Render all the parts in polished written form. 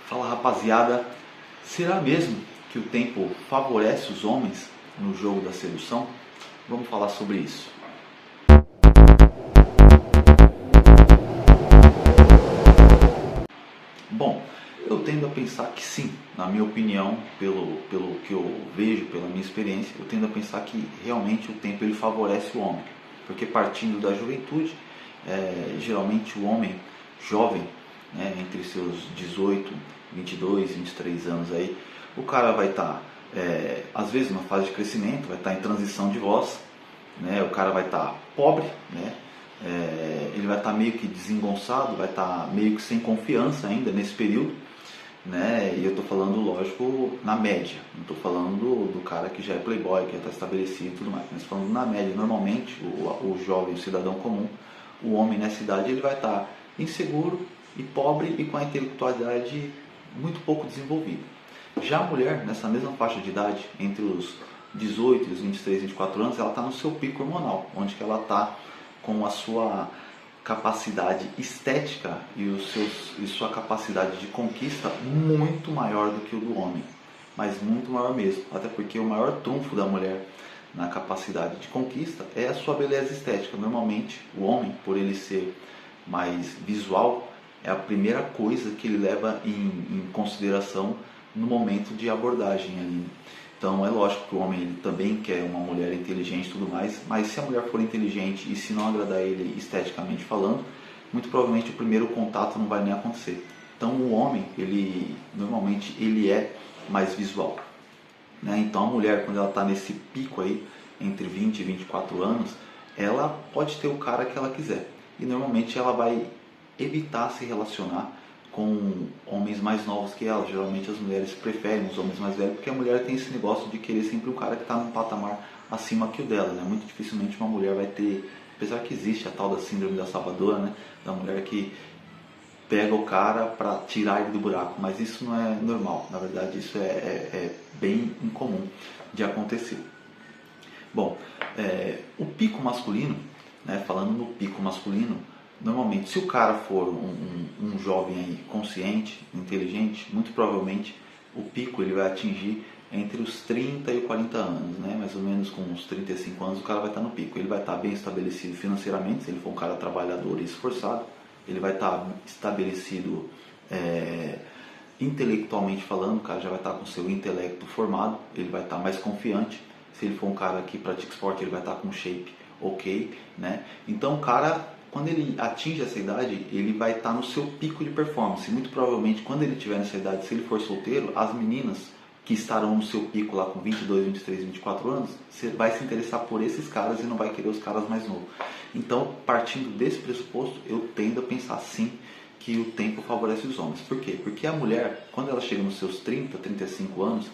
Fala rapaziada, será mesmo que o tempo favorece os homens no jogo da sedução? Vamos falar sobre isso. Bom, eu tendo a pensar que sim, na minha opinião, pelo que eu vejo, pela minha experiência, eu tendo a pensar que realmente o tempo ele favorece o homem. Porque partindo da juventude, geralmente o homem jovem, entre seus 18, 22, 23 anos aí, o cara vai estar, às vezes, numa fase de crescimento, vai estar em transição de voz, o cara vai estar pobre, ele vai estar meio que desengonçado, vai estar meio que sem confiança ainda nesse período, e eu estou falando, lógico, na média, não estou falando do cara que já é playboy, que já está estabelecido e tudo mais, mas falando na média. Normalmente, o jovem, o cidadão comum, o homem nessa idade, ele vai estar inseguro e pobre e com a intelectualidade muito pouco desenvolvida. Já a mulher, nessa mesma faixa de idade, entre os 18 e os 23, 24 anos, ela está no seu pico hormonal, onde que ela está com a sua capacidade estética e sua capacidade de conquista muito maior do que o do homem, mas muito maior mesmo, até porque o maior trunfo da mulher na capacidade de conquista é a sua beleza estética. Normalmente o homem, por ele ser mais visual, é a primeira coisa que ele leva em consideração no momento de abordagem ali. Então é lógico que o homem ele também quer uma mulher inteligente e tudo mais, mas se a mulher for inteligente e se não agradar ele esteticamente falando, muito provavelmente o primeiro contato não vai nem acontecer. Então o homem, normalmente ele é mais visual. Então a mulher, quando ela está nesse pico aí, entre 20 e 24 anos, ela pode ter o cara que ela quiser. E normalmente ela vai evitar se relacionar com homens mais novos que ela. Geralmente as mulheres preferem os homens mais velhos, porque a mulher tem esse negócio de querer sempre um cara que está num patamar acima que o dela. Muito dificilmente uma mulher vai ter, apesar que existe a tal da síndrome da salvadora, da mulher que pega o cara para tirar ele do buraco, mas isso não é normal. Na verdade isso é bem incomum de acontecer. Bom, o pico masculino, falando no pico masculino, normalmente, se o cara for um jovem aí consciente, inteligente, muito provavelmente o pico ele vai atingir entre os 30 e os 40 anos, mais ou menos com uns 35 anos o cara vai estar no pico. Ele vai estar bem estabelecido financeiramente, se ele for um cara trabalhador e esforçado, ele vai estar estabelecido intelectualmente falando, o cara já vai estar com seu intelecto formado, ele vai estar mais confiante. Se ele for um cara que pratica esporte, ele vai estar com shape ok, Então o cara, quando ele atinge essa idade, ele vai estar no seu pico de performance. Muito provavelmente, quando ele estiver nessa idade, se ele for solteiro, as meninas que estarão no seu pico lá com 22, 23, 24 anos, você vai se interessar por esses caras e não vai querer os caras mais novos. Então, partindo desse pressuposto, eu tendo a pensar sim que o tempo favorece os homens. Por quê? Porque a mulher, quando ela chega nos seus 30, 35 anos,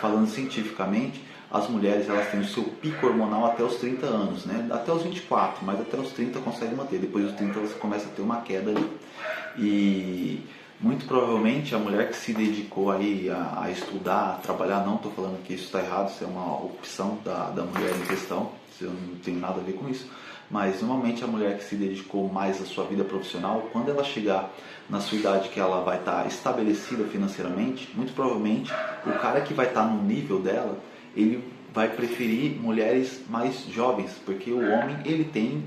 falando cientificamente, as mulheres elas têm o seu pico hormonal até os 30 anos, até os 24, mas até os 30 consegue manter. Depois dos 30 você começa a ter uma queda ali. E muito provavelmente a mulher que se dedicou aí a estudar, a trabalhar, não estou falando que isso está errado, isso é uma opção da mulher em questão, eu não tenho nada a ver com isso, mas normalmente a mulher que se dedicou mais à sua vida profissional, quando ela chegar na sua idade que ela vai estar estabelecida financeiramente, muito provavelmente o cara que vai estar no nível dela, ele vai preferir mulheres mais jovens, porque o homem ele tem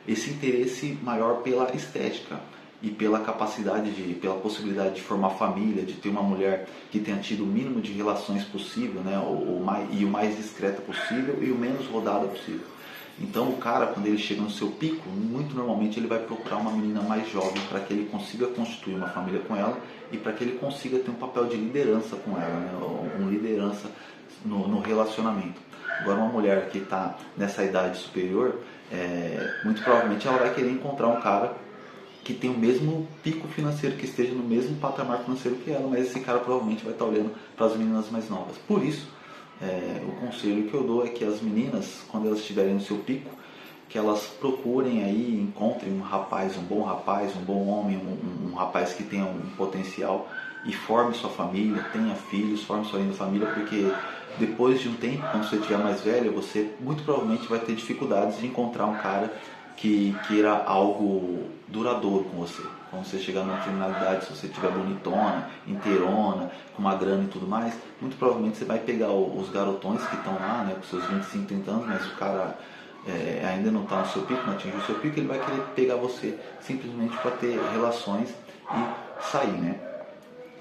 esse interesse maior pela estética e pela capacidade pela possibilidade de formar família, de ter uma mulher que tenha tido o mínimo de relações possível, o mais discreta possível e o menos rodada possível. Então o cara, quando ele chega no seu pico, muito normalmente ele vai procurar uma menina mais jovem para que ele consiga constituir uma família com ela e para que ele consiga ter um papel de liderança com ela, uma liderança no relacionamento. Agora uma mulher que está nessa idade superior, muito provavelmente ela vai querer encontrar um cara que tem o mesmo pico financeiro, que esteja no mesmo patamar financeiro que ela, mas esse cara provavelmente vai estar olhando para as meninas mais novas. Por isso, o conselho que eu dou é que as meninas, quando elas estiverem no seu pico, que elas procurem aí, encontrem um bom homem, um rapaz que tenha um potencial e forme sua família, tenha filhos, forme sua linda família, porque depois de um tempo, quando você estiver mais velho, você muito provavelmente vai ter dificuldades de encontrar um cara que queira algo duradouro com você. Quando você chegar numa criminalidade, se você tiver bonitona, inteirona, com uma grana e tudo mais, muito provavelmente você vai pegar os garotões que estão lá, né, com seus 25, 30 anos, mas o cara ainda não está no seu pico, não atingiu o seu pico, ele vai querer pegar você simplesmente para ter relações e sair, né?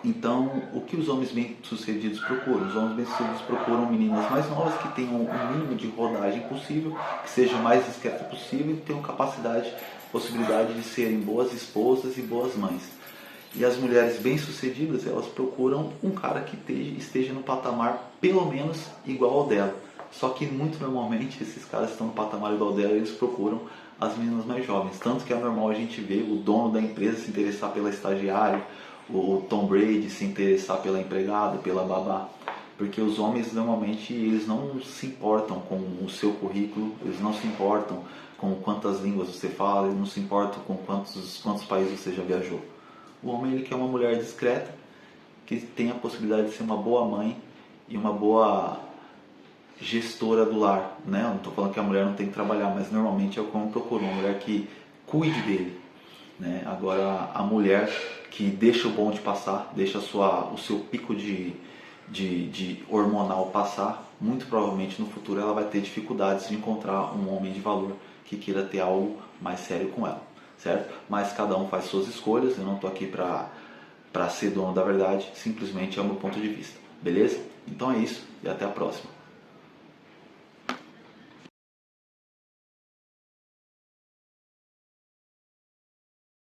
Então, o que os homens bem-sucedidos procuram? Os homens bem-sucedidos procuram meninas mais novas que tenham o mínimo de rodagem possível, que sejam mais discretas possível e que tenham capacidade, possibilidade de serem boas esposas e boas mães. E as mulheres bem-sucedidas, elas procuram um cara que esteja no patamar pelo menos igual ao dela. Só que muito normalmente esses caras que estão no patamar igual ao dela, eles procuram as meninas mais jovens. Tanto que é normal a gente ver o dono da empresa se interessar pela estagiária, o Tom Brady se interessar pela empregada, pela babá, porque os homens normalmente eles não se importam com o seu currículo, eles não se importam com quantas línguas você fala, eles não se importam com quantos países você já viajou. O homem ele quer uma mulher discreta, que tenha a possibilidade de ser uma boa mãe e uma boa gestora do lar, né? Eu não estou falando que a mulher não tem que trabalhar, mas normalmente é o que eu procuro, uma mulher que cuide dele, né? Agora a mulher que deixa o bonde passar, deixa o seu pico de hormonal passar, muito provavelmente no futuro ela vai ter dificuldades de encontrar um homem de valor que queira ter algo mais sério com ela, certo? Mas cada um faz suas escolhas, eu não estou aqui para ser dono da verdade, simplesmente é o meu ponto de vista, beleza? Então é isso e até a próxima.